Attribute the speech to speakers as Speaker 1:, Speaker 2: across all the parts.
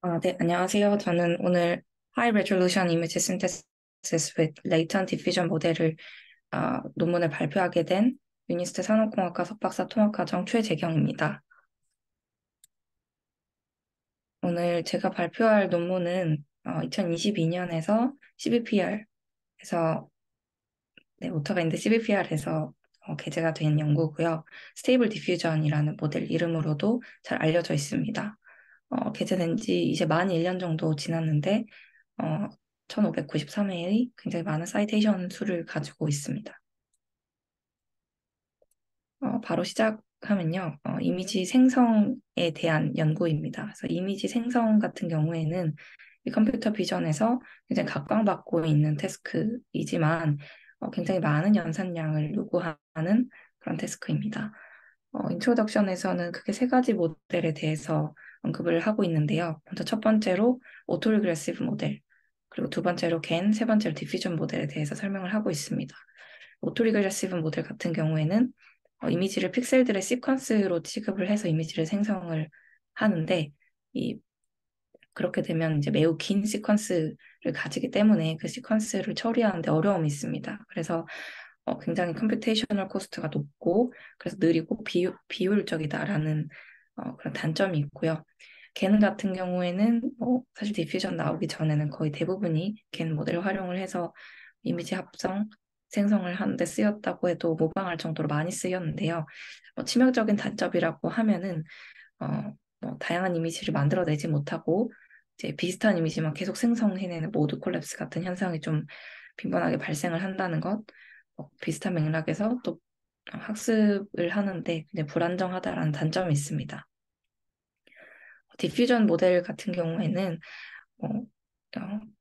Speaker 1: 네, 안녕하세요. 저는 오늘 High Resolution Image Synthesis with Latent Diffusion 모델을 논문을 발표하게 된 유니스트 산업공학과 석박사 통합과정 최재경입니다. 오늘 제가 발표할 논문은 2022년에서 CBPR에서 오터가 있는데 CBPR에서 게재가 된 연구고요. Stable Diffusion이라는 모델 이름으로도 잘 알려져 있습니다. 게재된 지 이제 만 1년 정도 지났는데 어, 1593회의 굉장히 많은 사이테이션 수를 가지고 있습니다. 바로 시작하면요. 이미지 생성에 대한 연구입니다. 그래서 이미지 생성 같은 경우에는 이 컴퓨터 비전에서 굉장히 각광받고 있는 태스크이지만 굉장히 많은 연산량을 요구하는 그런 태스크입니다. 인트로덕션에서는 크게 세 가지 모델에 대해서 언급을 하고 있는데요. 먼저 첫 번째로 오토리그레시브 모델, 그리고 두 번째로 겐, 세 번째로 디퓨전 모델에 대해서 설명을 하고 있습니다. 오토리그레시브 모델 같은 경우에는 이미지를 픽셀들의 시퀀스로 취급을 해서 이미지를 생성을 하는데 이 그렇게 되면 이제 매우 긴 시퀀스를 가지기 때문에 그 시퀀스를 처리하는데 어려움이 있습니다. 그래서 굉장히 컴퓨테이셔널 코스트가 높고 그래서 느리고 비효율적이다라는 그런 단점이 있고요. 겐 같은 경우에는 사실 디퓨전 나오기 전에는 거의 대부분이 겐 모델을 활용을 해서 이미지 합성, 생성을 하는데 쓰였다고 해도 모방할 정도로 많이 쓰였는데요. 치명적인 단점이라고 하면은 다양한 이미지를 만들어내지 못하고 이제 비슷한 이미지만 계속 생성해내는 모드 콜랩스 같은 현상이 좀 빈번하게 발생을 한다는 것, 비슷한 맥락에서 또 학습을 하는데 굉장히 불안정하다라는 단점이 있습니다. 디퓨전 모델 같은 경우에는 어,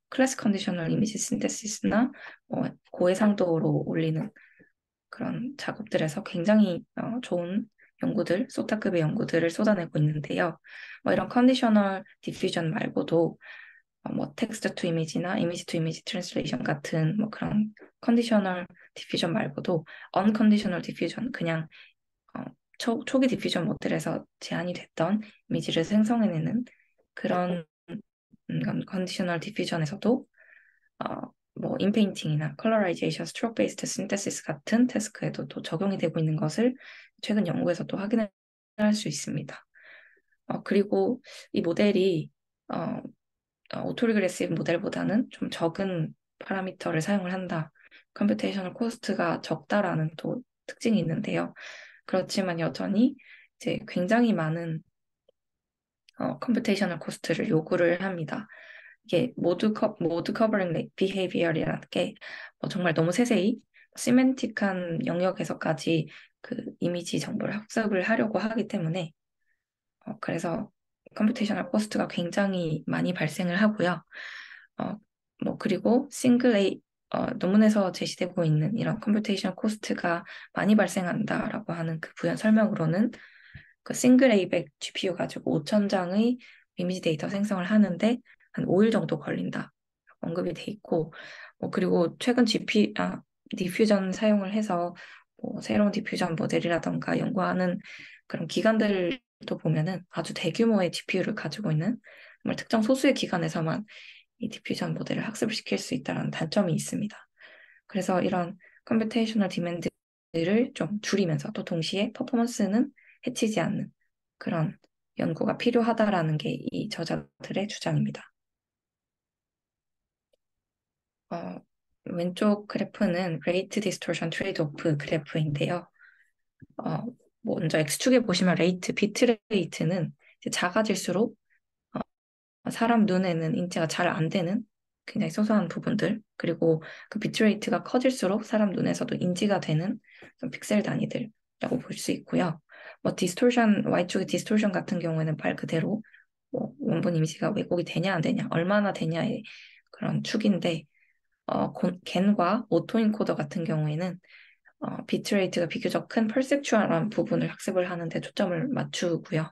Speaker 1: 클래스 컨디셔널 이미지 신테시스나 고해상도로 올리는 그런 작업들에서 굉장히 좋은 연구들, 소타급의 연구들을 쏟아내고 있는데요. 이런 컨디셔널 디퓨전 말고도 텍스트 투 이미지나 이미지 투 이미지 트랜슬레이션 같은 그런 컨디셔널 디퓨전 말고도 언컨디셔널 디퓨전 그냥 어, 초기 디퓨전 모델에서 제한이 됐던 이미지를 생성해내는 그런 컨디셔널 디퓨전에서도 인페인팅이나 컬러라이제이션, 스트로크 베이스드 신테시스 같은 태스크에도 또 적용이 되고 있는 것을 최근 연구에서 또 확인할 수 있습니다. 그리고 이 모델이 오토리그레시브 모델보다는 좀 적은 파라미터를 사용을 한다. 컴퓨테이셔널 코스트가 적다라는 또 특징이 있는데요. 그렇지만 여전히 이제 굉장히 많은 컴퓨테이셔널 코스트를 요구를 합니다. 이게 모드 커버링 비헤이비어이라는 게 정말 너무 세세히 시멘틱한 영역에서까지 그 이미지 정보를 학습을 하려고 하기 때문에 그래서 컴퓨테이셔널 코스트가 굉장히 많이 발생을 하고요. 어, 그리고 논문에서 제시되고 있는 이런 컴퓨테이션 코스트가 많이 발생한다라고 하는 그 부연 설명으로는 그 싱글 A백 GPU 가지고 5,000장의 이미지 데이터 생성을 하는데 한 5일 정도 걸린다. 언급이 돼 있고, 그리고 최근 디퓨전 사용을 해서 새로운 디퓨전 모델이라던가 연구하는 그런 기관들도 보면은 아주 대규모의 GPU를 가지고 있는 정말 특정 소수의 기관에서만 이 디퓨전 모델을 학습을 시킬 수 있다는 단점이 있습니다. 그래서 이런 컴퓨테이셔널 디맨드를 좀 줄이면서 또 동시에 퍼포먼스는 해치지 않는 그런 연구가 필요하다라는 게 이 저자들의 주장입니다. 어, 왼쪽 그래프는 레이트 디스토션 트레이드오프 그래프인데요. 어, 먼저 X축에 보시면 비트 레이트는 이제 작아질수록 사람 눈에는 인지가 잘 안 되는 굉장히 소소한 부분들, 그리고 그 비트레이트가 커질수록 사람 눈에서도 인지가 되는 좀 픽셀 단위들이라고 볼 수 있고요. Y쪽의 디스토션 같은 경우에는 말 그대로 원본 이미지가 왜곡이 되냐 안 되냐, 얼마나 되냐의 그런 축인데, 겐과 오토인코더 같은 경우에는 비트레이트가 비교적 큰 퍼셉추얼한 부분을 학습을 하는데 초점을 맞추고요.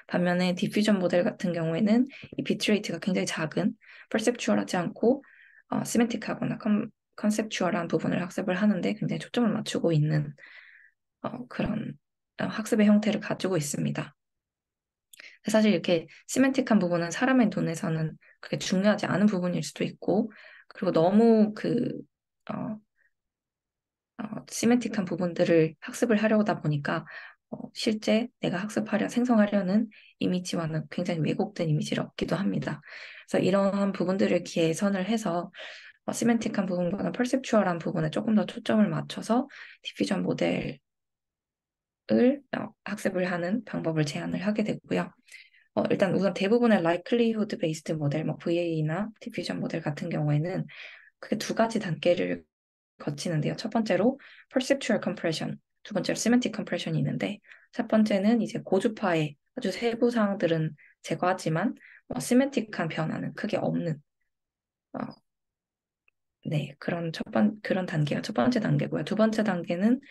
Speaker 1: 반면에 디퓨전 모델 같은 경우에는 이 비트레이트가 굉장히 작은 퍼셉추얼하지 않고 시멘틱하거나 컨셉추얼한 부분을 학습을 하는데 굉장히 초점을 맞추고 있는 그런 학습의 형태를 가지고 있습니다. 사실 이렇게 시멘틱한 부분은 사람의 눈에서는 그렇게 중요하지 않은 부분일 수도 있고, 그리고 너무 어, 시멘틱한 부분들을 학습을 하려다 보니까 실제 내가 생성하려는 이미지와는 굉장히 왜곡된 이미지를 얻기도 합니다. 그래서 이러한 부분들을 개선을 해서 시멘틱한 부분보다 퍼셉추얼한 부분에 조금 더 초점을 맞춰서 디퓨전 모델을 학습을 하는 방법을 제안을 하게 되고요. 일단 우선 대부분의 likelihood based 모델, 뭐 VA나 디퓨전 모델 같은 경우에는 크게 두 가지 단계를 거치는데요. 첫 번째로 perceptual compression, 두 번째로 semantic compression이 있는데, 첫 번째는 이제 고주파의 아주 세부 사항들은 제거하지만 semantic한 변화는 크게 없는 어, 네, 그런 단계가 첫 번째 단계고요. 두 번째 단계는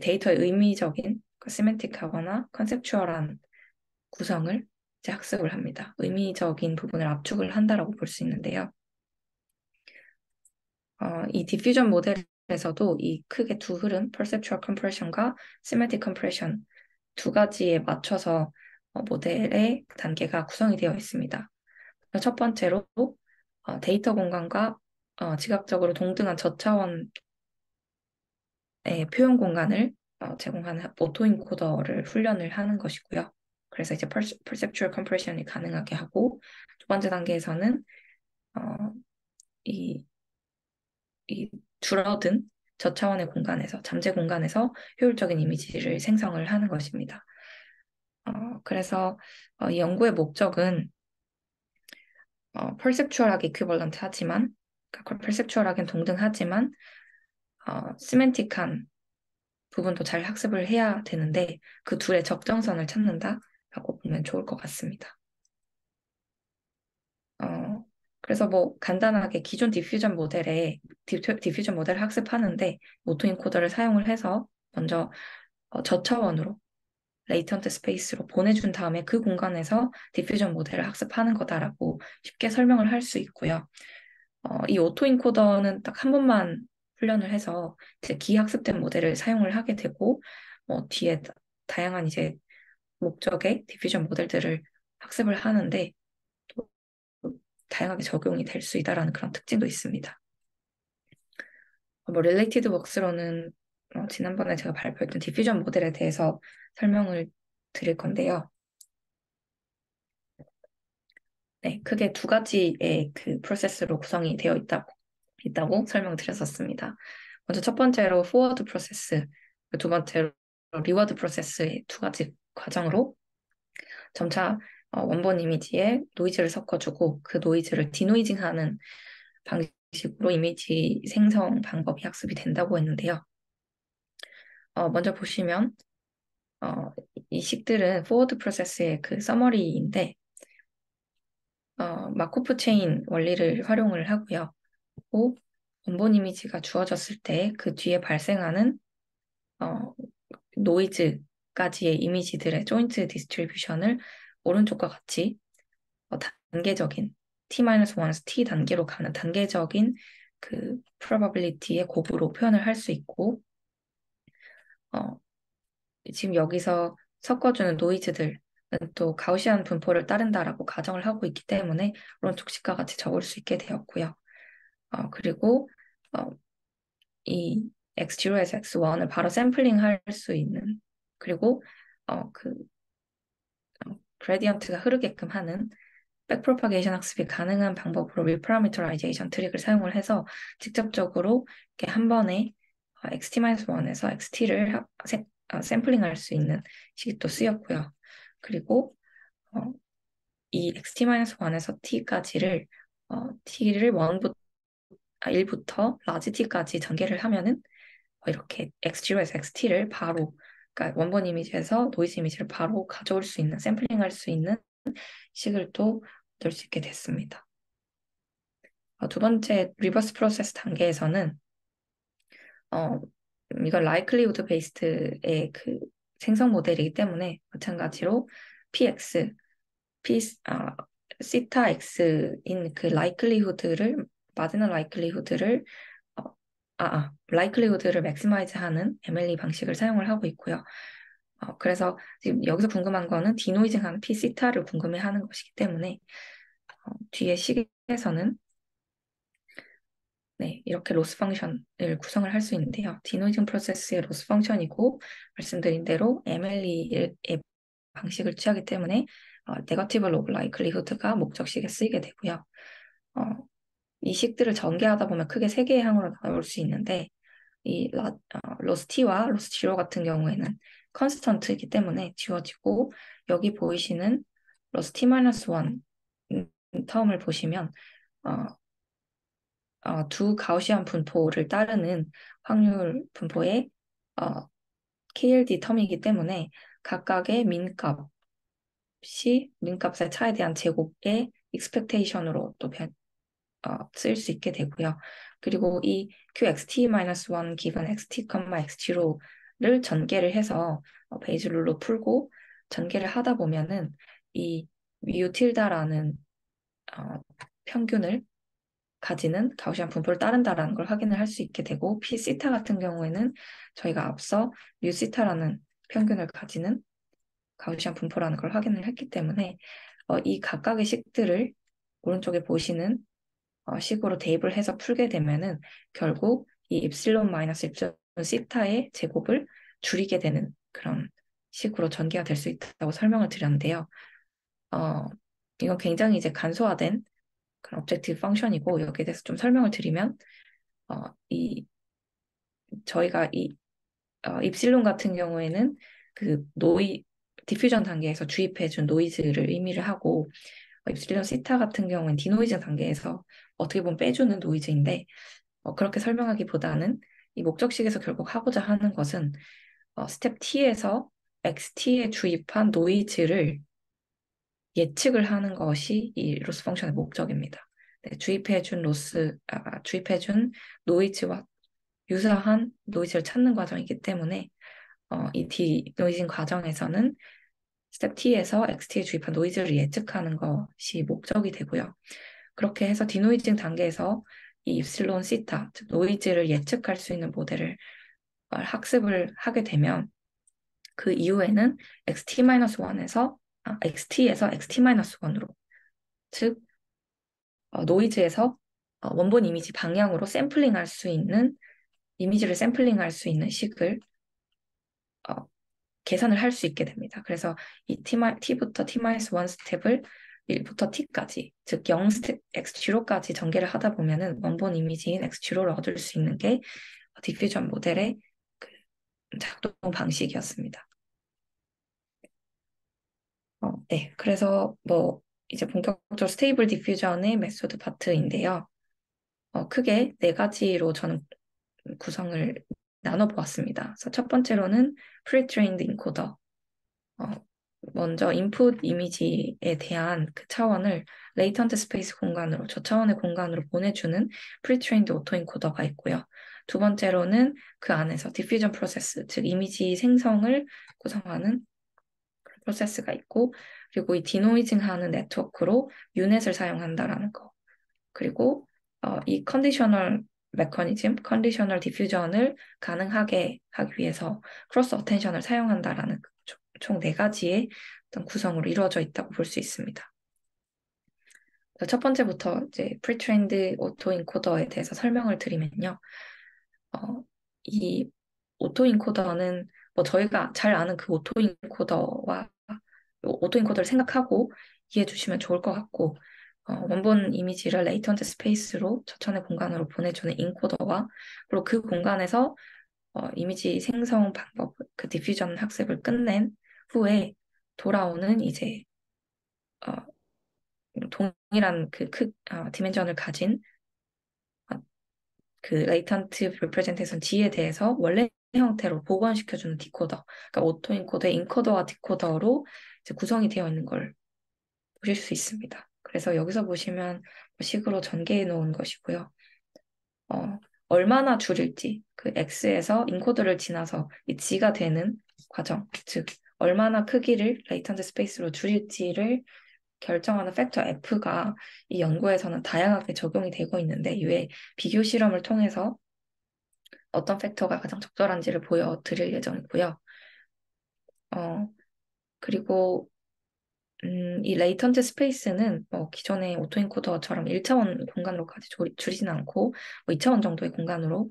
Speaker 1: 데이터의 의미적인 세멘틱하거나 컨셉추얼한 구성을 이제 학습을 합니다. 의미적인 부분을 압축을 한다라고 볼 수 있는데요. 이 디퓨전 모델에서도 이 크게 두 흐름, perceptual compression과 semantic compression 두 가지에 맞춰서 모델의 단계가 구성이 되어 있습니다. 첫 번째로 데이터 공간과 지각적으로 동등한 저차원의 표현 공간을 제공하는 오토인코더를 훈련을 하는 것이고요. 그래서 이제 perceptual compression이 가능하게 하고, 두 번째 단계에서는 어, 이, 이 줄어든 저차원의 공간에서, 잠재 공간에서 효율적인 이미지를 생성을 하는 것입니다. 그래서 이 연구의 목적은 perceptual하게 equivalent 하지만, 그러니까 perceptual하게는 동등하지만 시멘틱한 부분도 잘 학습을 해야 되는데 그 둘의 적정선을 찾는다라고 보면 좋을 것 같습니다. 그래서 뭐 간단하게 기존 디퓨전 모델을 학습하는데 오토인코더를 사용을 해서 먼저 저차원으로 레이턴트 스페이스로 보내준 다음에 그 공간에서 디퓨전 모델을 학습하는 거다라고 쉽게 설명을 할 수 있고요. 이 오토인코더는 딱 한 번만 훈련을 해서 이제 기학습된 모델을 사용을 하게 되고 뒤에 다양한 이제 목적의 디퓨전 모델들을 학습을 하는데 또 다양하게 적용이 될 수 있다라는 그런 특징도 있습니다. 뭐 릴레이티드 웍스로는 지난번에 제가 발표했던 디퓨전 모델에 대해서 설명을 드릴 건데요. 네, 크게 두 가지의 그 프로세스로 구성이 되어 있다고 설명드렸었습니다. 먼저 첫 번째로 forward 프로세스, 두 번째로 reward 프로세스의 두 가지 과정으로 점차 원본 이미지에 노이즈를 섞어주고 그 노이즈를 디노이징하는 방식으로 이미지 생성 방법이 학습이 된다고 했는데요. 먼저 보시면 이 식들은 forward 프로세스의 그 서머리인데 마코프 체인 원리를 활용을 하고요. 그리고 원본 이미지가 주어졌을 때 그 뒤에 발생하는 노이즈까지의 이미지들의 조인트 디스트리뷰션을 오른쪽과 같이 단계적인 t-1에서 t 단계로 가는 단계적인 그 probability의 곱으로 표현을 할 수 있고 지금 여기서 섞어주는 노이즈들은 또 가우시안 분포를 따른다라고 가정을 하고 있기 때문에 오른쪽 식과 같이 적을 수 있게 되었고요. 그리고 이 x0에서 x1을 바로 샘플링 할 수 있는 그리고 그 그레디언트가 흐르게끔 하는 백프로파게이션 학습이 가능한 방법으로 리파라미터라이제이션 트릭을 사용을 해서 직접적으로 이렇게 한 번에 xt-1에서 xt를 샘플링할 수 있는 식이 또 쓰였고요. 그리고 이 xt-1에서 t까지를 t를 1부터 라지 t까지 전개를 하면은 이렇게 x0에서 xt를 바로 그러니까 원본 이미지에서 노이즈 이미지를 바로 가져올 수 있는 샘플링할 수 있는 식을 또 얻을 수 있게 됐습니다. 두 번째 리버스 프로세스 단계에서는 이건 likelihood based의 그 생성 모델이기 때문에 마찬가지로 px, 시타 x인 그 likelihood를 마지노 likelihood를 likelihood를 maximize하는 MLE 방식을 사용을 하고 있고요. 그래서 지금 여기서 궁금한 거는 디노이징하는 P 시타를 궁금해하는 것이기 때문에 뒤에 식에서는 네, 이렇게 로스 펑션을 구성을 할 수 있는데요. 디노이징 프로세스의 로스 펑션이고 말씀드린 대로 MLE의 방식을 취하기 때문에 네거티브 로그 라이클리후드가 목적식에 쓰이게 되고요. 어, 이 식들을 전개하다 보면 크게 세 개의 항으로 나올 수 있는데 이 로스 t와 로스 지로 같은 경우에는 컨스턴트이기 때문에 지워지고 여기 보이시는 로스 t-1 텀을 보시면 두 가우시안 분포를 따르는 확률 분포의 KLD 텀이기 때문에 각각의 민값의 차에 대한 제곱의 expectation으로 또 쓰일 수 있게 되고요. 그리고 이 QXT-1 given XT, X0를 전개를 해서 베이즈 룰로 풀고 전개를 하다 보면은 이 뮤 틸다라는 평균을 가지는 가우시안 분포를 따른다라는 걸 확인을 할 수 있게 되고 P 시타 같은 경우에는 저희가 앞서 뮤 시타라는 평균을 가지는 가우시안 분포라는 걸 확인을 했기 때문에 이 각각의 식들을 오른쪽에 보시는 식으로 대입을 해서 풀게 되면은 결국 이 입실론 마이너스 입실론 시타의 제곱을 줄이게 되는 그런 식으로 전개가 될 수 있다고 설명을 드렸는데요. 이건 굉장히 이제 간소화된 그런 objective function이고 여기에 대해서 좀 설명을 드리면 저희가 입실론 같은 경우에는 그 디퓨전 단계에서 주입해준 노이즈를 의미를 하고 입실론 시타 같은 경우는 디노이즈 단계에서 어떻게 보면 빼주는 노이즈인데 그렇게 설명하기보다는 이 목적식에서 결국 하고자 하는 것은 스텝 T에서 XT에 주입한 노이즈를 예측을 하는 것이 이 로스 펑션의 목적입니다. 네, 주입해준 노이즈와 유사한 노이즈를 찾는 과정이기 때문에 이 디노이징 과정에서는 스텝 T에서 XT에 주입한 노이즈를 예측하는 것이 목적이 되고요. 그렇게 해서 디노이징 단계에서 이 입실론 시타, 즉 노이즈를 예측할 수 있는 모델을 학습을 하게 되면 그 이후에는 XT-1에서 XT에서 XT-1으로 즉 노이즈에서 원본 이미지 방향으로 이미지를 샘플링할 수 있는 식을 계산을 할 수 있게 됩니다. 그래서 이 T부터 T-1 스텝을 1부터 T까지, 즉 0 스텝 X0까지 전개를 하다 보면은 원본 이미지인 X0를 얻을 수 있는 게 디퓨전 모델의 그 작동 방식이었습니다. 네, 그래서 뭐 이제 본격적으로 스테이블 디퓨전의 메소드 파트인데요. 크게 네 가지로 저는 구성을 나눠보았습니다. 그래서 첫 번째로는 pre-trained encoder. 먼저 인풋 이미지에 대한 그 차원을 레이턴트 스페이스 공간으로, 저차원의 공간으로 보내주는 pre-trained autoencoder가 있고요. 두 번째로는 그 안에서 diffusion 프로세스, 즉 이미지 생성을 구성하는 프로세스가 있고, 그리고 이 디노이징하는 네트워크로 유넷을 사용한다라는 거. 그리고 이 컨디셔널 디퓨전을 가능하게 하기 위해서 크로스 어텐션을 사용한다라는 총 네 가지의 어떤 구성으로 이루어져 있다고 볼 수 있습니다. 첫 번째부터 이제 pre-trained autoencoder에 대해서 설명을 드리면요. 이 오토인코더는 뭐 저희가 잘 아는 그 오토인코더를 생각하고 이해해 주시면 좋을 것 같고 원본 이미지를 레이턴트 스페이스로 저천의 공간으로 보내주는 인코더와 그리고 그 공간에서 이미지 생성 방법, 그 디퓨전 학습을 끝낸 후에 돌아오는 이제 동일한 디멘전을 가진 그 레이턴트 리프레젠테이션 G에 대해서 원래 형태로 복원시켜주는 디코더, 그러니까 오토인코더의 인코더와 디코더로 이제 구성이 되어 있는 걸 보실 수 있습니다. 그래서 여기서 보시면 식으로 전개해 놓은 것이고요. 얼마나 줄일지, 그 X에서 인코더를 지나서 이 G가 되는 과정, 즉 얼마나 크기를 레이턴트 스페이스로 줄일지를 결정하는 팩터 F가 이 연구에서는 다양하게 적용이 되고 있는데 이외에 비교 실험을 통해서 어떤 팩터가 가장 적절한지를 보여드릴 예정이고요. 어, 그리고 이 레이턴트 스페이스는 기존의 오토엔코더처럼 1차원 공간으로까지 줄이진 않고 2차원 정도의 공간으로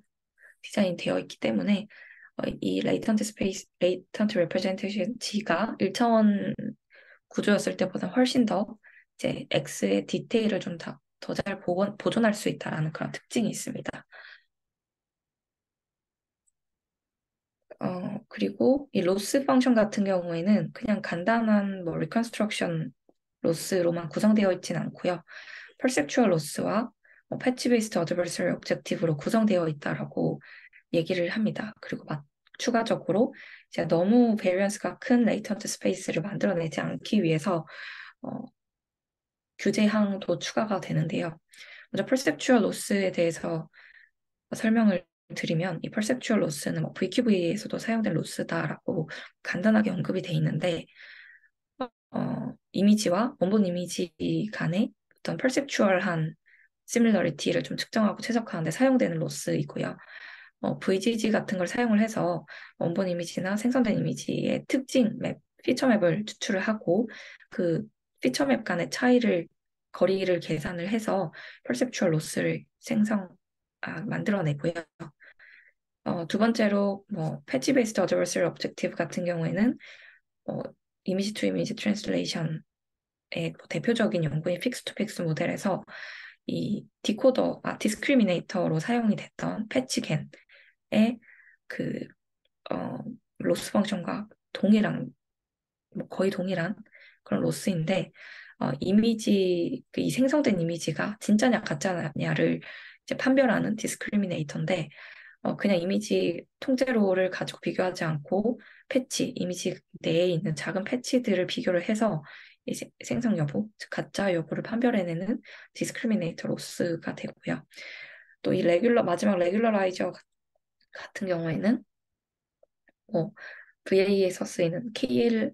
Speaker 1: 디자인되어 있기 때문에 이 레이턴트 스페이스, 레이턴트 레프레젠테이션 G가 1차원 구조였을 때보다 훨씬 더 이제 X의 디테일을 좀 더 잘 보존할 수 있다라는 그런 특징이 있습니다. 그리고 이 로스 펑션 같은 경우에는 그냥 간단한 리컨스트럭션 로스로만 구성되어 있진 않고요. perceptual 로스와 패치 베이스드 어드버서리 오브젝티브로 구성되어 있다라고 얘기를 합니다. 그리고 추가적으로 이제 너무 베리언스가 큰 레이턴트 스페이스를 만들어내지 않기 위해서 어, 규제항도 추가가 되는데요. 먼저 perceptual 로스에 대해서 설명을 드리면 이 perceptual 로스는 VQV에서도 사용된 로스다라고 간단하게 언급이 돼 있는데 이미지와 원본 이미지 간의 어떤 perceptual한 similarity를 좀 측정하고 최적화하는 데 사용되는 로스이고요. VGG 같은 걸 사용을 해서 원본 이미지나 생성된 이미지의 특징 맵, 피처 맵을 추출을 하고 그 피처 맵 간의 거리를 계산을 해서 perceptual 로스를 만들어내고요. 두 번째로 패치 베이스드 어드버서리 오브젝티브 같은 경우에는 이미지 투 이미지 트랜슬레이션의 대표적인 연구인 픽스 투 픽스 모델에서 이 디스크리미네이터로 사용이 됐던 패치겐의 그 로스 펑션과 거의 동일한 그런 로스인데 이 생성된 이미지가 진짜냐 가짜냐를 이제 판별하는 디스크리미네이터인데 그냥 이미지 통째로를 가지고 비교하지 않고 이미지 내에 있는 작은 패치들을 비교를 해서 이제 생성 여부, 즉 가짜 여부를 판별해내는 디스크리미네이터 로스가 되고요. 또 이 마지막 레귤러라이저 같은 경우에는 VA에서 쓰이는 KL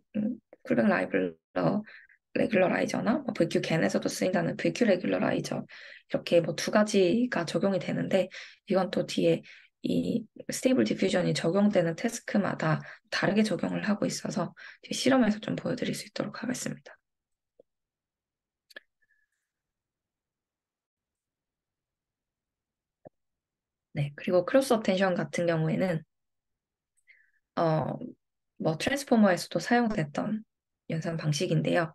Speaker 1: 쿨백 라이블러 레귤러라이저나 VQ겐에서도 쓰인다는 VQ 레귤러라이저 이렇게 두 가지가 적용이 되는데 이건 또 뒤에 이 스테이블 디퓨전이 적용되는 태스크마다 다르게 적용을 하고 있어서 실험에서 좀 보여드릴 수 있도록 하겠습니다. 네, 그리고 크로스 어텐션 같은 경우에는 트랜스포머에서도 사용됐던 연산 방식인데요.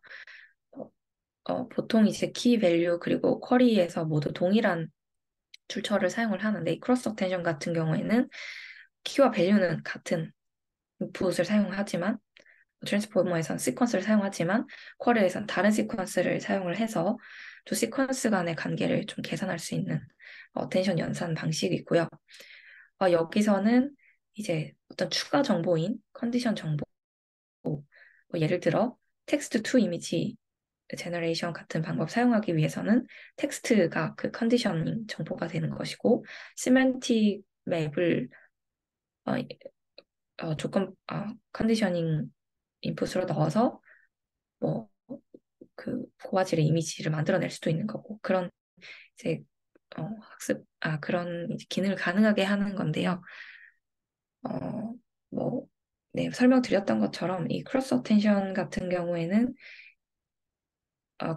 Speaker 1: 보통 이제 키 밸류 그리고 쿼리에서 모두 동일한 출처를 사용을 하는데 이 크로스 어텐션 같은 경우에는 키와 밸류는 같은 인풋을 사용하지만 트랜스포머에선 시퀀스를 사용하지만 쿼리에선 다른 시퀀스를 사용을 해서 두 시퀀스 간의 관계를 좀 계산할 수 있는 어텐션 연산 방식이고요. 여기서는 이제 어떤 추가 정보인 컨디션 정보, 예를 들어 텍스트 투 이미지 제너레이션 같은 방법 사용하기 위해서는 텍스트가 그 컨디셔닝 정보가 되는 것이고 시멘틱 맵을 컨디셔닝 인풋으로 넣어서 고화질의 이미지를 만들어낼 수도 있는 거고 그런 이제 그런 이제 기능을 가능하게 하는 건데요. 어, 네, 설명드렸던 것처럼 이 크로스 어텐션 같은 경우에는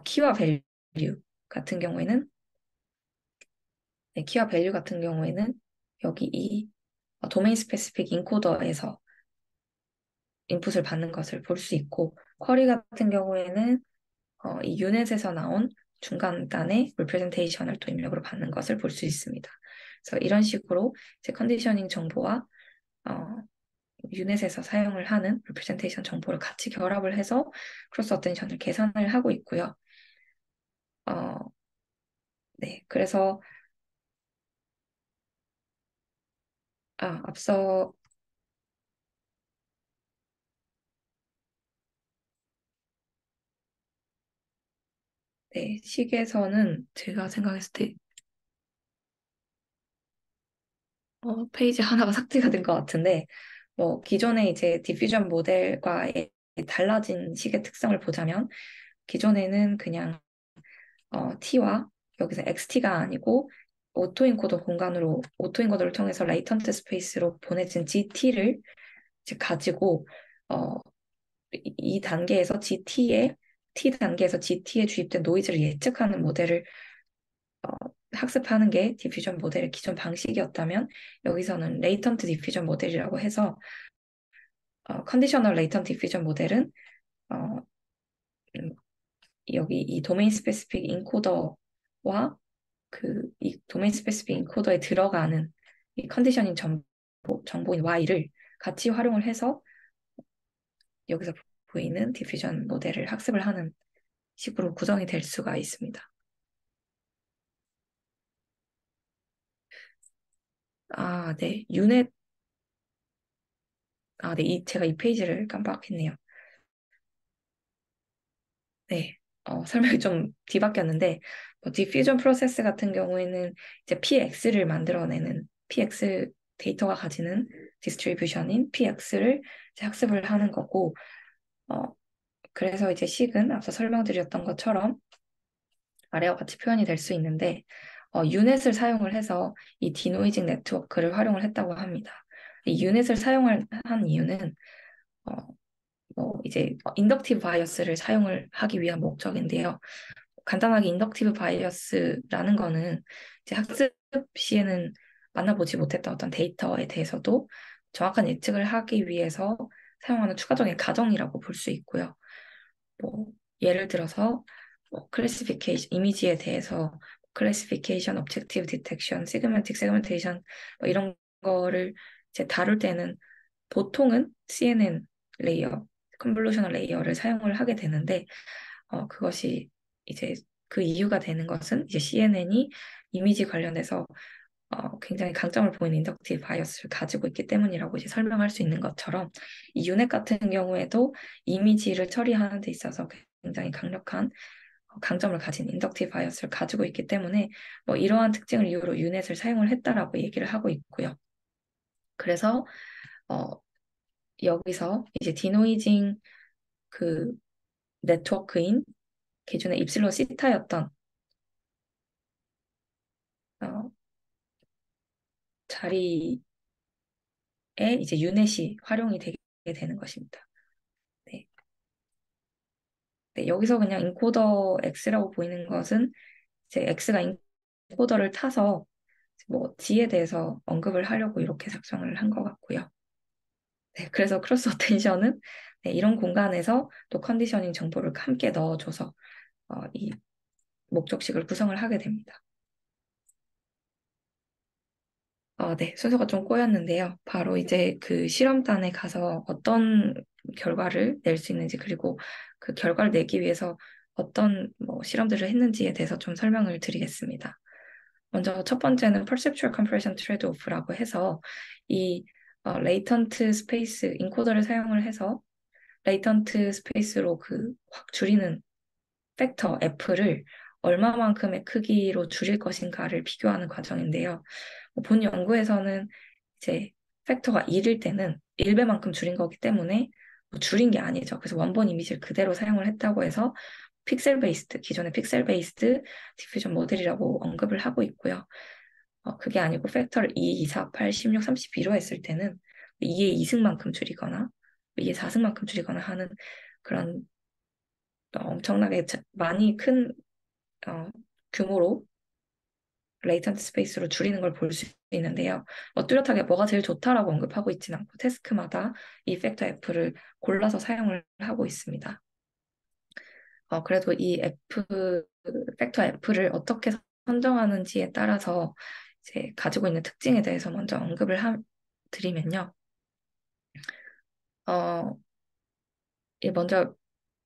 Speaker 1: 키와 밸류 같은 경우에는 네, 키와 밸류 같은 경우에는 여기 이 도메인 스페시픽 인코더에서 인풋을 받는 것을 볼 수 있고 쿼리 같은 경우에는 이 유넷에서 나온 중간단의 리프레젠테이션을 또 입력으로 받는 것을 볼 수 있습니다. 그래서 이런 식으로 이제 컨디셔닝 정보와 유넷에서 사용을 하는 리프레젠테이션 정보를 같이 결합을 해서 크로스 어텐션을 계산을 하고 있고요. 네, 그래서 앞서 네, 식에서는 제가 생각했을 때 페이지 하나가 삭제가 된 것 같은데 기존의 이제 디퓨전 모델과의 달라진 식의 특성을 보자면 기존에는 그냥 T와 여기서 XT가 아니고 오토인코더를 통해서 레이턴트 스페이스로 보내진 GT를 이제 가지고 이 단계에서 T 단계에서 GT에 주입된 노이즈를 예측하는 모델을 어, 학습하는 게 디퓨전 모델의 기존 방식이었다면 여기서는 레이턴트 디퓨전 모델이라고 해서 컨디셔널 레이턴트 디퓨전 모델은 어, 음, 여기 이 도메인 스페시픽 인코더와 이 도메인 스페시픽 인코더에 들어가는 이 컨디셔닝 정보인 Y를 같이 활용을 해서 여기서 보이는 디퓨전 모델을 학습을 하는 식으로 구성이 될 수가 있습니다. 아, 네. 네. 제가 이 페이지를 깜빡했네요. 네. 설명이 좀 뒤바뀌었는데, 디퓨전 프로세스 같은 경우에는 이제 PX를 만들어내는, PX 데이터가 가지는 디스트리뷰션인 PX를 이제 학습을 하는 거고, 어, 그래서 이제 식은 앞서 설명드렸던 것처럼 아래와 같이 표현이 될 수 있는데, 유넷을 사용을 해서 이 디노이징 네트워크를 활용을 했다고 합니다. 이 유넷을 사용을 한 이유는, 어, 이제 인덕티브 바이어스를 사용을 하기 위한 목적인데요. 간단하게 인덕티브 바이어스라는 거는 이제 학습 시에는 만나보지 못했던 어떤 데이터에 대해서도 정확한 예측을 하기 위해서 사용하는 추가적인 가정이라고 볼 수 있고요. 뭐 예를 들어서 클래시피케이션 이미지에 대해서 클래시피케이션, objective detection, segmentic segmentation 이런 거를 이제 다룰 때는 보통은 CNN 레이어, 컨볼루셔널 레이어를 사용을 하게 되는데 그것이 이제 그 이유가 되는 것은 이제 CNN이 이미지 관련해서 굉장히 강점을 보이는 인덕티브 바이어스를 가지고 있기 때문이라고 이제 설명할 수 있는 것처럼 이 유넷 같은 경우에도 이미지를 처리하는 데 있어서 굉장히 강력한 강점을 가진 인덕티브 바이어스를 가지고 있기 때문에 이러한 특징을 이유로 유넷을 사용을 했다라고 얘기를 하고 있고요. 그래서 어, 여기서 이제 디노이징 그 네트워크인 기존의 입실론 시타였던 어, 자리에 이제 유넷이 활용이 되게 되는 것입니다. 네. 네, 여기서 그냥 인코더 X라고 보이는 것은 이제 X가 인코더를 타서 G에 대해서 언급을 하려고 이렇게 작성을 한 것 같고요. 네, 그래서 크로스 어텐션은 네, 이런 공간에서 또 컨디셔닝 정보를 함께 넣어줘서 이 목적식을 구성을 하게 됩니다. 네, 순서가 좀 꼬였는데요. 바로 이제 그 실험단에 가서 어떤 결과를 낼 수 있는지, 그리고 그 결과를 내기 위해서 어떤 실험들을 했는지에 대해서 좀 설명을 드리겠습니다. 먼저 첫 번째는 Perceptual Compression Trade-off라고 해서 이 레이턴트 스페이스 인코더를 사용을 해서 레이턴트 스페이스로 확 줄이는 팩터 F를 얼마만큼의 크기로 줄일 것인가를 비교하는 과정인데요. 본 연구에서는 이제 팩터가 1일 때는 1배만큼 줄인 거기 때문에 줄인 게 아니죠. 그래서 원본 이미지를 그대로 사용을 했다고 해서 기존의 픽셀 베이스드 디퓨전 모델이라고 언급을 하고 있고요. 그게 아니고 팩터를 2, 2, 4, 8, 16, 32로 했을 때는 2의 2승만큼 줄이거나 2의 4승만큼 줄이거나 하는 그런 엄청나게 많이 큰 규모로 레이턴트 스페이스로 줄이는 걸 볼 수 있는데요. 뚜렷하게 뭐가 제일 좋다라고 언급하고 있지는 않고 태스크마다 이 팩터 F를 골라서 사용을 하고 있습니다. 그래도 이 팩터 F를 어떻게 선정하는지에 따라서 이제 가지고 있는 특징에 대해서 먼저 언급을 드리면요. 어, 먼저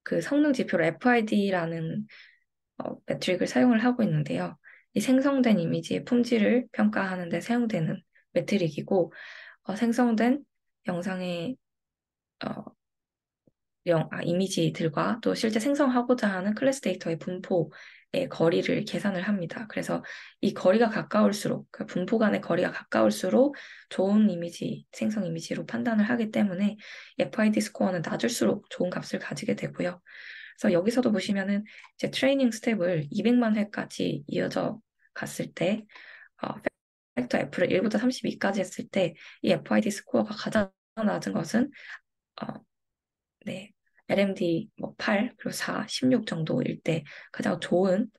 Speaker 1: 그 성능 지표로 FID라는 매트릭을 사용을 하고 있는데요. 이 생성된 이미지의 품질을 평가하는 데 사용되는 매트릭이고, 생성된 영상의 어, 이미지들과 또 실제 생성하고자 하는 클래스 데이터의 분포의 거리를 계산을 합니다. 그래서 이 거리가 가까울수록, 그 분포 간의 거리가 가까울수록 좋은 생성 이미지로 판단을 하기 때문에 FID 스코어는 낮을수록 좋은 값을 가지게 되고요. 그래서 여기서도 보시면은 이제 트레이닝 스텝을 200만 회까지 이어져 갔을 때, 어, 팩터 F를 1부터 32까지 했을 때 이 FID 스코어가 가장 낮은 것은 어, 네, LMD 뭐 8, 그리고 4, 16 정도일 때 가장 좋은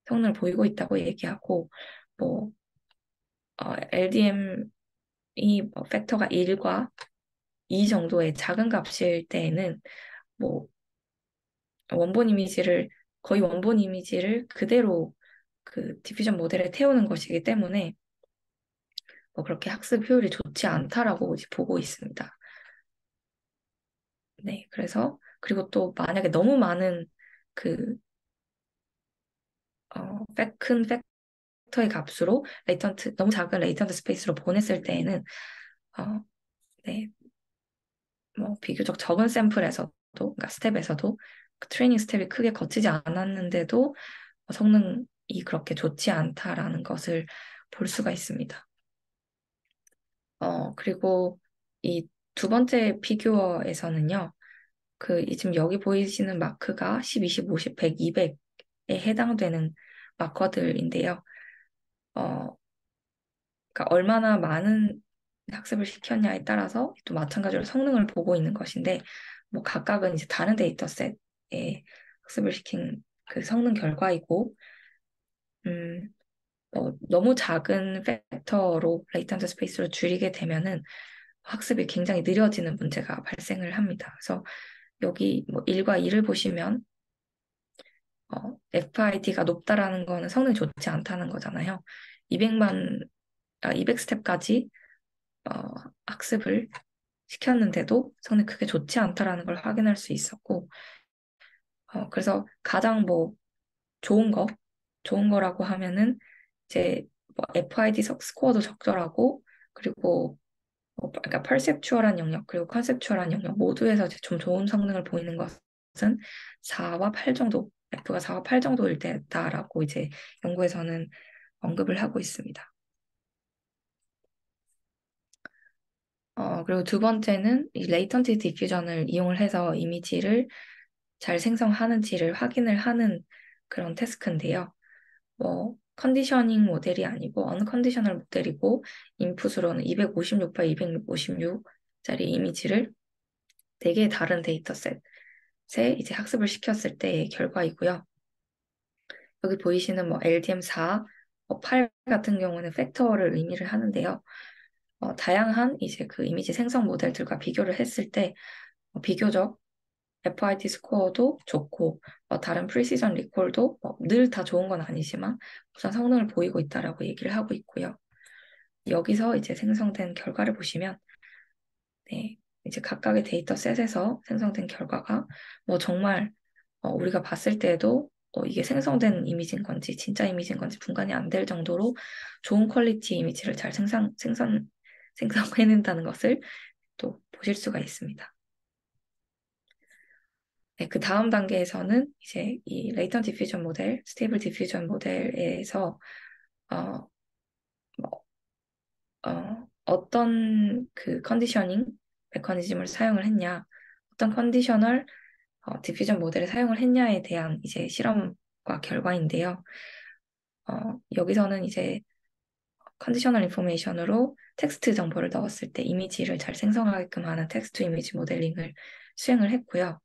Speaker 1: 성능을 보이고 있다고 얘기하고, 뭐 LDM이 뭐 팩터가 1과 2 정도의 작은 값일 때에는 뭐 원본 이미지를 거의 원본 이미지를 그대로 그 디퓨전 모델에 태우는 것이기 때문에 뭐 그렇게 학습 효율이 좋지 않다라고 이제 보고 있습니다. 네, 그래서 그리고 또 만약에 너무 많은 그 큰 팩터의 값으로 레이턴트 너무 작은 레이턴트 스페이스로 보냈을 때에는 어, 네, 뭐 비교적 적은 샘플에서도 그러니까 스텝에서도 그 트레이닝 스텝이 크게 거치지 않았는데도 성능이 그렇게 좋지 않다라는 것을 볼 수가 있습니다. 그리고 이 두 번째 피규어에서는요, 지금 여기 보이시는 마크가 10, 20, 50, 100, 200에 해당되는 마커들인데요. 어, 그러니까 얼마나 많은 학습을 시켰냐에 따라서 또 마찬가지로 성능을 보고 있는 것인데, 뭐 각각은 이제 다른 데이터셋에 학습을 시킨 그 성능 결과이고, 음, 너무 작은 팩터로 레이턴트 스페이스로 줄이게 되면은 학습이 굉장히 느려지는 문제가 발생을 합니다. 그래서 여기 뭐 1과 2를 보시면 FID가 높다라는 거는 성능이 좋지 않다는 거잖아요. 200스텝까지 학습을 시켰는데도 성능이 크게 좋지 않다라는 걸 확인할 수 있었고, 그래서 가장 뭐 좋은 거, 좋은 거라고 하면은 이제 뭐 FID 스코어도 적절하고, 그리고 그러니까 퍼셉추얼한 영역 그리고 컨셉추얼한 영역 모두에서 이제 좀 좋은 성능을 보이는 것은 4와 8 정도, F가 4와 8 정도일 때다라고 이제 연구에서는 언급을 하고 있습니다. 그리고 두 번째는 이 레이턴트 디퓨전을 이용을 해서 이미지를 잘 생성하는지를 확인을 하는 그런 태스크인데요. 뭐 컨디셔닝 모델이 아니고 언컨디셔널 모델이고 인풋으로는 256 x 256짜리 이미지를 4개의 다른 데이터셋에 이제 학습을 시켰을 때의 결과이고요. 여기 보이시는 뭐 LDM4, 8 같은 경우는 팩터를 의미를 하는데요. 다양한 이제 그 이미지 생성 모델들과 비교를 했을 때 비교적 FID 스코어도 좋고 다른 프리시전 리콜도 늘 다 좋은 건 아니지만 우선 성능을 보이고 있다라고 얘기를 하고 있고요. 여기서 이제 생성된 결과를 보시면 네, 이제 각각의 데이터셋에서 생성된 결과가 뭐 정말 우리가 봤을 때에도 이게 생성된 이미지인 건지 진짜 이미지인 건지 분간이 안 될 정도로 좋은 퀄리티 이미지를 잘 생성해낸다는 것을 또 보실 수가 있습니다. 네, 그 다음 단계에서는 이제 이 레이턴 디퓨전 모델, 스테이블 디퓨전 모델에서 어, 뭐, 어떤 그 컨디셔닝 메커니즘을 사용을 했냐, 어떤 컨디셔널 디퓨전 모델을 사용을 했냐에 대한 이제 실험과 결과인데요. 여기서는 이제 컨디셔널 인포메이션으로 텍스트 정보를 넣었을 때 이미지를 잘 생성하게끔 하는 텍스트 이미지 모델링을 수행을 했고요.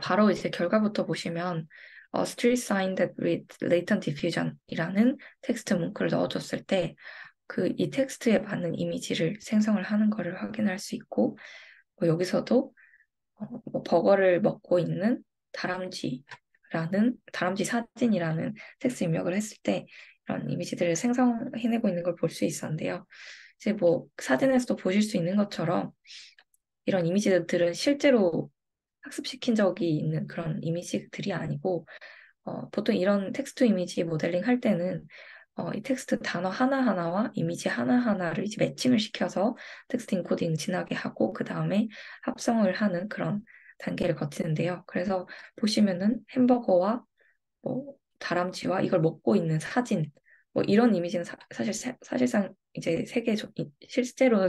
Speaker 1: 바로 이제 결과부터 보시면 street sign that with latent diffusion이라는 텍스트 문구를 넣어줬을 때 이 텍스트에 맞는 이미지를 생성을 하는 것을 확인할 수 있고 여기서도 버거를 먹고 있는 다람쥐 사진이라는 텍스트 입력을 했을 때 이런 이미지들을 생성해내고 있는 걸 볼 수 있었는데요. 이제 뭐 사진에서도 보실 수 있는 것처럼 이런 이미지들은 실제로 학습시킨 적이 있는 그런 이미지들이 아니고 보통 이런 텍스트 이미지 모델링 할 때는 이 텍스트 단어 하나하나와 이미지 하나하나를 이제 매칭을 시켜서 텍스트 인코딩 진하게 하고 그 다음에 합성을 하는 그런 단계를 거치는데요. 그래서 보시면은 햄버거와 뭐 다람쥐와 이걸 먹고 있는 사진 뭐 이런 이미지는 사실상 이제 실제로는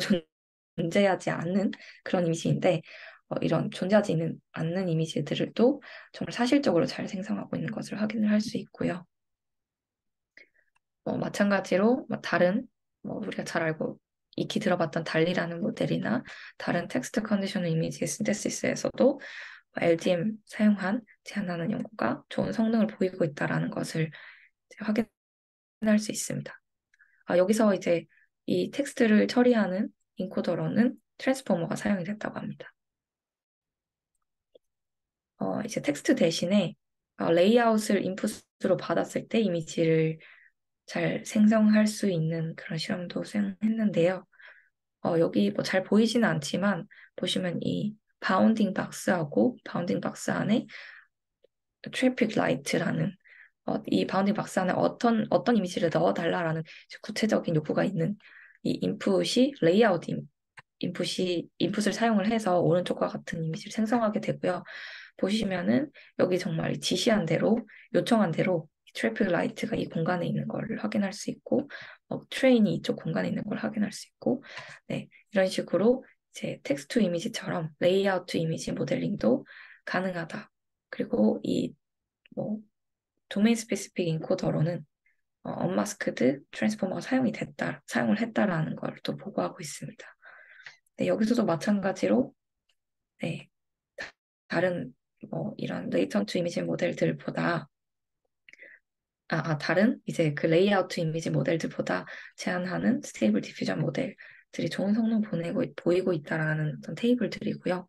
Speaker 1: 존재하지 않는 그런 이미지인데 이런 존재하지 않는 이미지들을 또 정말 사실적으로 잘 생성하고 있는 것을 확인을 할 수 있고요. 마찬가지로 다른 우리가 잘 알고 익히 들어봤던 달리라는 모델이나 다른 텍스트 컨디셔널 이미지 신테시스에서도 LDM 사용한 제안하는 연구가 좋은 성능을 보이고 있다는 것을 확인할 수 있습니다. 여기서 이제 이 텍스트를 처리하는 인코더로는 트랜스포머가 사용이 됐다고 합니다. 이제 텍스트 대신에 레이아웃을 인풋으로 받았을 때 이미지를 잘 생성할 수 있는 그런 실험도 수행했는데요. 여기 뭐 잘 보이지는 않지만 보시면 이 바운딩 박스하고 바운딩 박스 안에 트래픽 라이트라는 이 바운딩 박스 안에 어떤 이미지를 넣어달라라는 구체적인 요구가 있는 이 인풋이 레이아웃 인풋을 사용을 해서 오른쪽과 같은 이미지를 생성하게 되고요. 보시면은 여기 정말 지시한 대로 요청한 대로 트래픽 라이트가 이 공간에 있는 걸 확인할 수 있고 트레인이 이쪽 공간에 있는 걸 확인할 수 있고 네, 이런 식으로 이제 텍스트 투 이미지처럼 레이아웃 투 이미지 모델링도 가능하다. 그리고 이 뭐 도메인 스페시픽 인코더로는 언마스크드 트랜스포머가 사용을 했다라는 걸 또 보고하고 있습니다. 네, 여기서도 마찬가지로 네, 다른 이런 레이턴트 이미지 모델들보다 다른 이제 그 레이아웃 이미지 모델들보다 제한하는 스테이블 디퓨전 모델들이 좋은 성능 보이고 있다라는 어떤 테이블들이고요.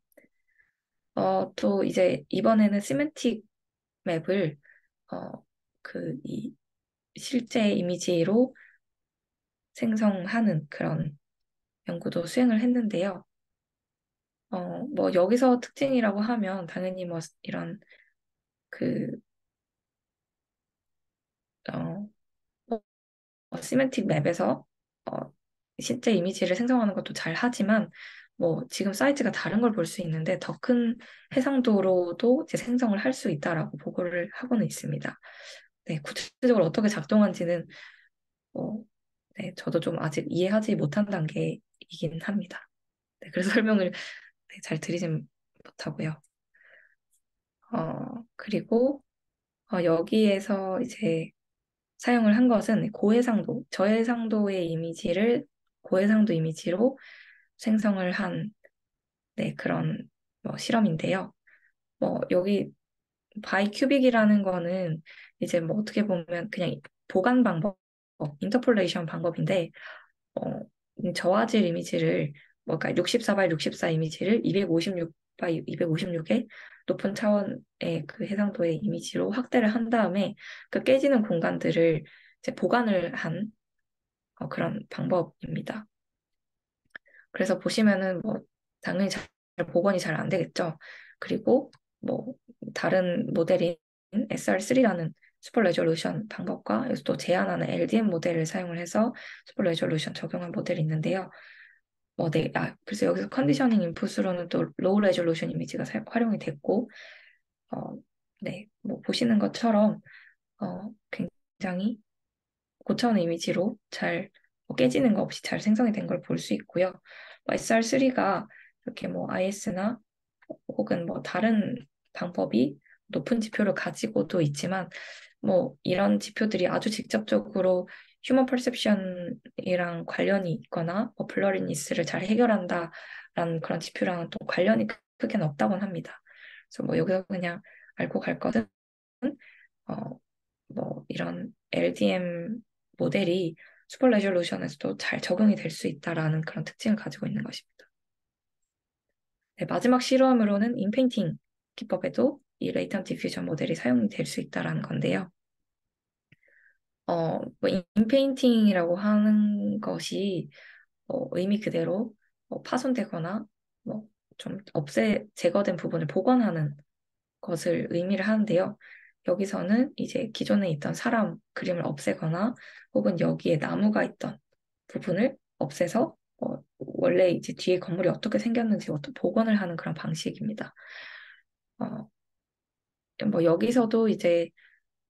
Speaker 1: 또 이제 이번에는 시멘틱 맵을 이 실제 이미지로 생성하는 그런 연구도 수행을 했는데요. 뭐 여기서 특징이라고 하면 당연히 뭐 이런 그 어, 시멘틱 맵에서 어, 실제 이미지를 생성하는 것도 잘 하지만 뭐 지금 사이즈가 다른 걸 볼 수 있는데 더 큰 해상도로도 이제 생성을 할 수 있다라고 보고를 하고는 있습니다. 네, 구체적으로 어떻게 작동하는지는 네, 저도 좀 아직 이해하지 못한 단계이긴 합니다. 네, 그래서 설명을 네, 잘 드리진 못하고요. 그리고 여기에서 이제 사용을 한 것은 고해상도, 저해상도의 이미지를 고해상도 이미지로 생성을 한 네, 그런 실험인데요. 여기 바이큐빅이라는 거는 이제 뭐 어떻게 보면 그냥 보관 방법, 인터폴레이션 방법인데 저화질 이미지를 그러니까 64x 64 이미지를 256x 256의 높은 차원의 그 해상도의 이미지로 확대를 한 다음에 그 깨지는 공간들을 이제 보관을 한 그런 방법입니다. 그래서 보시면은 뭐 당연히 복원이 잘 안 되겠죠. 그리고 뭐 다른 모델인 SR3라는 슈퍼 레졸루션 방법과 여기서 또 제한하는 LDM 모델을 사용을 해서 슈퍼 레졸루션 적용한 모델이 있는데요. 네, 그래서 여기서 컨디셔닝 인풋으로는 또 로우 레졸루션 이미지가 활용이 됐고, 네, 뭐 보시는 것처럼 굉장히 고차원의 이미지로 잘 깨지는 거 없이 잘 생성이 된 걸 볼 수 있고요. SR3가 이렇게 뭐 IS나 혹은 뭐 다른 방법이 높은 지표를 가지고도 있지만 뭐 이런 지표들이 아주 직접적으로 휴먼 퍼셉션이랑 관련이 있거나 뭐 블러리니스를 잘 해결한다라는 그런 지표랑은 또 관련이 크게는 없다고는 합니다. 그래서 뭐 여기서 그냥 알고 갈 것은 뭐 이런 LDM 모델이 슈퍼 레졸루션에서도 잘 적용이 될 수 있다라는 그런 특징을 가지고 있는 것입니다. 네, 마지막 실험으로는 인페인팅 기법에도 이 레이턴 디퓨전 모델이 사용이 될 수 있다라는 건데요. 뭐 인페인팅이라고 하는 것이 의미 그대로 파손되거나 뭐 좀 제거된 부분을 복원하는 것을 의미를 하는데요. 여기서는 이제 기존에 있던 사람 그림을 없애거나 혹은 여기에 나무가 있던 부분을 없애서 원래 이제 뒤에 건물이 어떻게 생겼는지 어떤 복원을 하는 그런 방식입니다. 뭐 여기서도 이제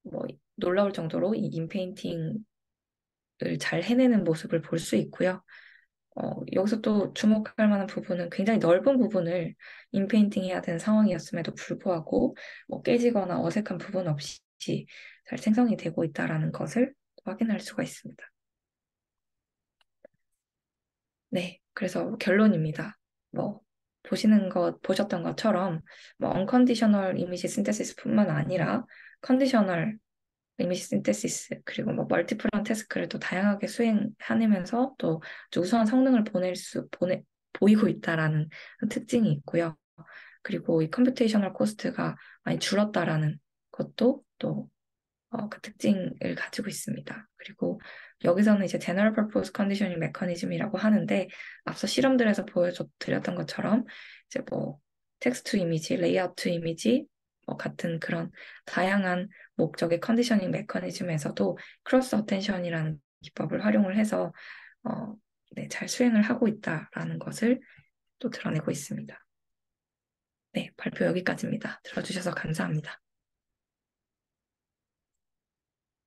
Speaker 1: 뭐 놀라울 정도로 이 인페인팅을 잘 해내는 모습을 볼 수 있고요. 여기서 또 주목할 만한 부분은 굉장히 넓은 부분을 인페인팅 해야 되는 상황이었음에도 불구하고 깨지거나 어색한 부분 없이 잘 생성이 되고 있다는 것을 확인할 수가 있습니다. 네, 그래서 결론입니다. 뭐 보셨던 것처럼 뭐 언컨디셔널 이미지 신테시스뿐만 아니라 컨디셔널 이미지 신테시스 그리고 뭐 멀티플런 태스크를 또 다양하게 수행하면서 또 아주 우수한 성능을 보이고 있다라는 특징이 있고요. 그리고 이 컴퓨테이셔널 코스트가 많이 줄었다라는 것도 또 그 특징을 가지고 있습니다. 그리고 여기서는 이제 General Purpose Conditioning Mechanism이라고 하는데 앞서 실험들에서 보여드렸던 것처럼 이제 뭐 텍스트 이미지, 레이아웃 이미지 같은 그런 다양한 목적의 컨디셔닝 메커니즘에서도 크로스 어텐션이라는 기법을 활용을 해서 네, 잘 수행을 하고 있다라는 것을 또 드러내고 있습니다. 네, 발표 여기까지입니다. 들어주셔서 감사합니다.